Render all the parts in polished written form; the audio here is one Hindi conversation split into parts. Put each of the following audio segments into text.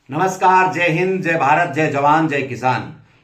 नमस्कार, जय हिंद, जय भारत, जय जवान, जय किसान।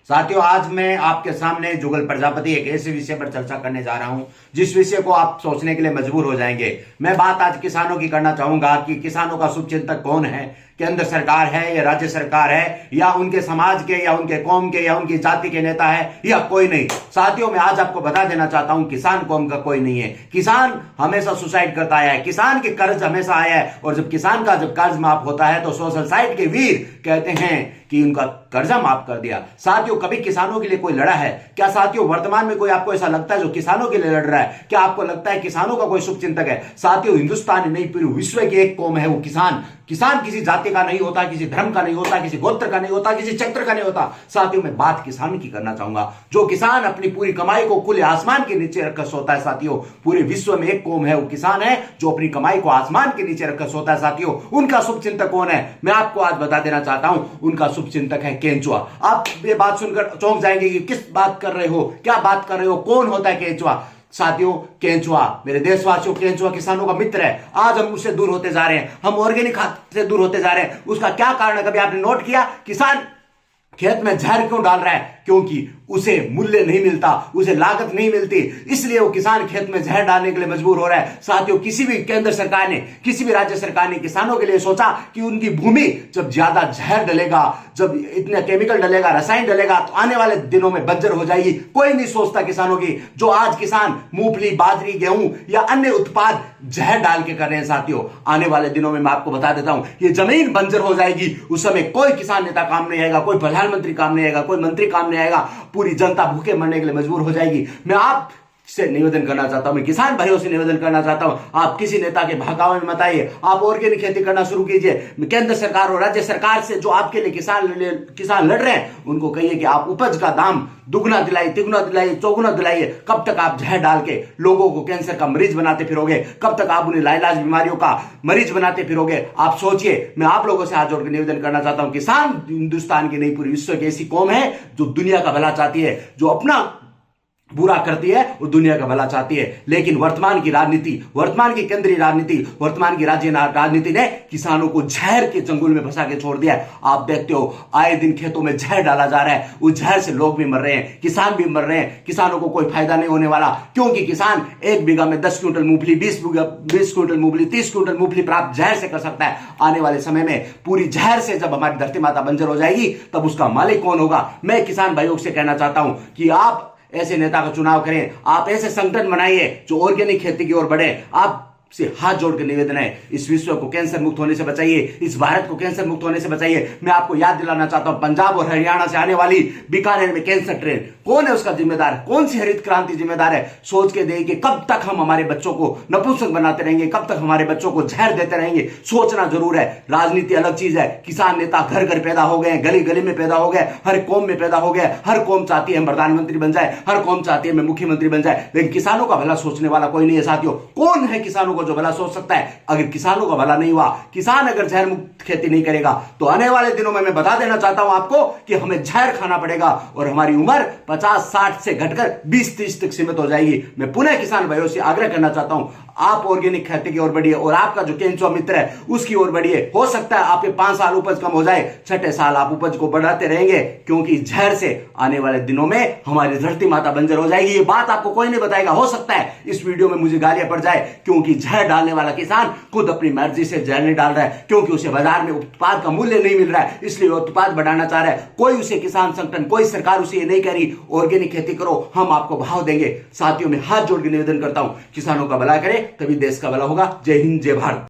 साथियों, आज मैं आपके सामने जुगल प्रजापति एक ऐसे विषय पर चर्चा करने जा रहा हूं जिस विषय को आप सोचने के लिए मजबूर हो जाएंगे। मैं बात आज किसानों की करना चाहूंगा कि किसानों का शुभचिंतक कौन है। केंद्र सरकार है या राज्य सरकार है या उनके समाज के या उनके कौम के या उनकी जाति के नेता है या कोई नहीं। साथियों, मैं आज आपको बता देना चाहता हूं, किसान कौम का कोई नहीं है। किसान हमेशा सुसाइड करता आया है, किसान के कर्ज हमेशा आया है, और जब किसान का जब कर्ज माफ होता है तो सोशल साइड के वीर कहते हैं कि उनका कर्जा माफ कर दिया। साथियों, कभी किसानों के लिए कोई लड़ा है क्या? साथियों, वर्तमान में कोई आपको ऐसा लगता है जो किसानों के लिए लड़ रहा है? क्या आपको लगता है किसानों का कोई शुभचिंतक है? साथियों, हिंदुस्तान नहीं, पूरे विश्व की एक कौम है वो किसान। किसान किसी जाति का नहीं होता, किसी धर्म का नहीं होता, किसी गोत्र का नहीं होता, किसी क्षेत्र का नहीं होता। साथियों, मैं बात किसान की करना चाहूंगा। जो किसान अपनी पूरी कमाई को खुले आसमान के नीचे रखकर सोता है, साथियों, पूरे विश्व में एक कौम है वो किसान है जो अपनी कमाई को आसमान के नीचे रखकर सोता है। साथियों, उनका शुभचिंतक कौन है? मैं आपको आज बता देना चाहता हूं, उनका शुभचिंतक है केंचुआ। आप ये बात सुनकर चौंक जाएंगे कि किस बात कर रहे हो, क्या बात कर रहे हो, कौन होता है केंचुआ? साथियों, केंचुआ मेरे देशवासियों, केंचुआ किसानों का मित्र है। आज हम उससे दूर होते जा रहे हैं, हम ऑर्गेनिक खाद से दूर होते जा रहे हैं। उसका क्या कारण है? कभी आपने नोट किया? किसान खेत में जहर क्यों डाल रहा है? क्योंकि उसे मूल्य नहीं मिलता, उसे लागत नहीं मिलती, इसलिए वो किसान खेत में जहर डालने के लिए मजबूर हो रहा है। साथियों, किसी भी केंद्र सरकार ने, किसी भी राज्य सरकार ने किसानों के लिए सोचा कि उनकी भूमि जब ज्यादा जहर डलेगा, जब इतना केमिकल डलेगा, रसायन डलेगा, तो आने वाले दिनों में बंजर हो जाएगी। कोई नहीं सोचता किसानों की। जो आज किसान मूंगफली, बाजरी, गेहूं या अन्य उत्पाद जहर डाल के कर रहे हैं, साथियों, आने वाले दिनों में मैं आपको बता देता हूं, ये जमीन बंजर हो जाएगी। उस समय कोई किसान नेता काम नहीं आएगा, कोई प्रधानमंत्री काम नहीं आएगा, कोई मंत्री काम नहीं आएगा, पूरी जनता भूखे मरने के लिए मजबूर हो जाएगी। मैं आप से निवेदन करना चाहता हूं, मैं किसान भाइयों से निवेदन करना चाहता हूं, आप किसी नेता के बहकावे में मत आइए, आप ऑर्गेनिक खेती करना शुरू कीजिए। केंद्र सरकार और राज्य सरकार से जो आपके लिए किसान लड़ रहे हैं, उनको कहिए कि आप उपज का दाम दुगना दिलाइए, तिगुना दिलाइए, चौगुना दिलाइए। कब तक आप जहर डाल के लोगों को कैंसर का मरीज बनाते फिरोगे? कब तक आप उन्हें लाइलाज बीमारियों का मरीज बनाते फिरोगे? आप सोचिए। मैं आप लोगों से हाथ जोड़ के निवेदन करना चाहता हूं, किसान हिंदुस्तान की नहीं, पूरी विश्व की ऐसी कौम है जो दुनिया का भला चाहती है, जो अपना बुरा करती है और दुनिया का भला चाहती है। लेकिन वर्तमान की राजनीति, वर्तमान की केंद्रीय राजनीति, वर्तमान की राज्य राजनीति ने किसानों को जहर के चंगुल में फंसा के छोड़ दिया है। आप देखते हो, आए दिन खेतों में जहर डाला जा रहा है, उस जहर से लोग भी मर रहे हैं, किसान भी मर रहे हैं। किसानों को कोई फायदा नहीं होने वाला, क्योंकि किसान एक बीघा में 10 क्विंटल मूंगफली, 20 क्विंटल मूंगफली, 30 क्विंटल मूंगफली प्राप्त जहर से कर सकता है। आने वाले समय में पूरी जहर से जब हमारी धरती माता बंजर हो जाएगी, तब उसका मालिक कौन होगा? मैं किसान भाइयों से कहना चाहता हूं कि आप ऐसे नेता का चुनाव करें, आप ऐसे संगठन बनाइए जो ऑर्गेनिक खेती की ओर बढ़े। आप से हाथ जोड़ के निवेदन है, इस विश्व को कैंसर मुक्त होने से बचाइए, इस भारत को कैंसर मुक्त होने से बचाइए। मैं आपको याद दिलाना चाहता हूं, पंजाब और हरियाणा से आने वाली बीकानेर में कैंसर ट्रेन, कौन है उसका जिम्मेदार? कौन सी हरित क्रांति जिम्मेदार है? सोच के देखिए, कब तक हम हमारे बच्चों को नपुंसक बनाते रहेंगे? कब तक हमारे बच्चों को जहर देते रहेंगे? सोचना जरूर है। राजनीति अलग चीज है, किसान नेता घर घर पैदा हो गए, गली गली में पैदा हो गए, हर कौम में पैदा हो गए। हर कौम चाहती है हम प्रधानमंत्री बन जाए, हर कौम चाहती है मैं मुख्यमंत्री बन जाए, लेकिन किसानों का भला सोचने वाला कोई नहीं है। साथियों, कौन है किसानों को जो भला सोच सकता है? अगर किसानों का भला नहीं हुआ, किसान अगर जहर मुक्त खेती नहीं करेगा, तो आने वाले दिनों में मैं बता देना चाहता हूं आपको कि हमें जहर खाना पड़ेगा और हमारी उम्र 50-60 से घटकर 20-30 तक सीमित हो जाएगी। मैं पुनः किसान भाइयों से आग्रह करना चाहता हूं, आप ऑर्गेनिक खेती की ओर बढ़िए और आपका जो केंचुआ मित्र है उसकी ओर बढ़िए। हो सकता है आपके 5 साल उपज कम हो जाए, 6ठे साल आप उपज को बढ़ाते रहेंगे, क्योंकि जहर से आने वाले दिनों में हमारी धरती माता बंजर हो जाएगी। ये बात आपको कोई नहीं बताएगा। हो सकता है इस वीडियो में मुझे गालियां पड़ जाए, क्योंकि जहर डालने वाला किसान खुद अपनी मर्जी से जहर नहीं डाल रहा है, क्योंकि उसे बाजार में उत्पाद का मूल्य नहीं मिल रहा है, इसलिए वो उत्पाद बढ़ाना चाह रहा है। कोई उसे किसान संगठन, कोई सरकार उसे ये नहीं कह रही ऑर्गेनिक खेती करो, हम आपको भाव देंगे। साथियों, मैं हाथ जोड़ के निवेदन करता हूं, किसानों का भला करे तभी देश का भला होगा। जय हिंद, जय भारत।